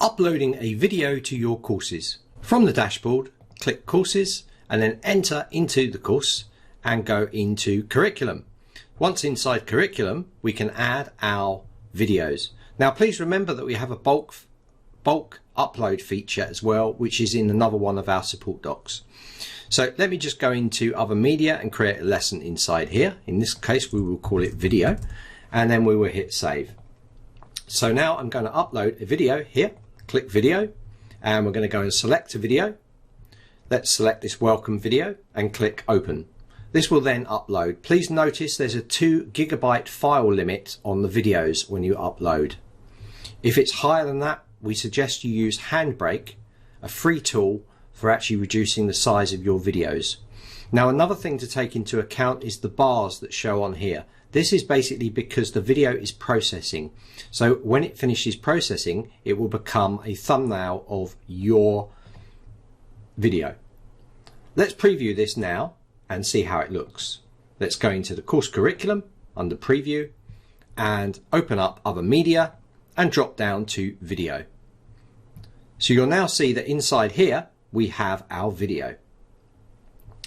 Uploading a video to your courses. From the dashboard, click Courses and then enter into the course and go into Curriculum. Once inside Curriculum, we can add our videos. Now please remember that we have a bulk upload feature as well, which is in another one of our support docs. So let me just go into other media and create a lesson inside here. In this case we will call it video, and then we will hit save. So now I'm going to upload a video here. Click video, and we're going to go and select a video. Let's select this welcome video and click open. This will then upload. Please notice there's a 2 GB file limit on the videos when you upload. If it's higher than that, we suggest you use Handbrake, a free tool for actually reducing the size of your videos. Now another thing to take into account is the bars that show on here. This is basically because the video is processing. So when it finishes processing, it will become a thumbnail of your video. Let's preview this now and see how it looks. Let's go into the course curriculum under preview and open up other media and drop down to video. So you'll now see that inside here we have our video.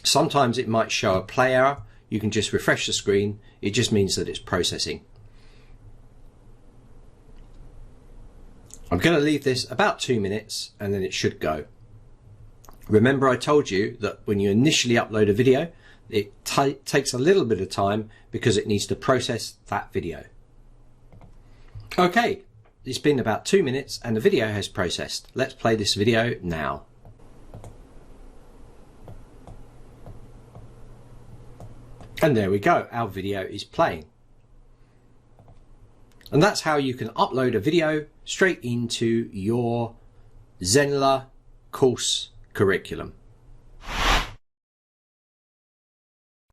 Sometimes it might show a play error. You can just refresh the screen. It just means that it's processing. I'm going to leave this about 2 minutes and then it should go. Remember I told you that when you initially upload a video, it takes a little bit of time because it needs to process that video. Okay, it's been about 2 minutes and the video has processed. Let's play this video now. And there we go, our video is playing. And that's how you can upload a video straight into your Zenler course curriculum.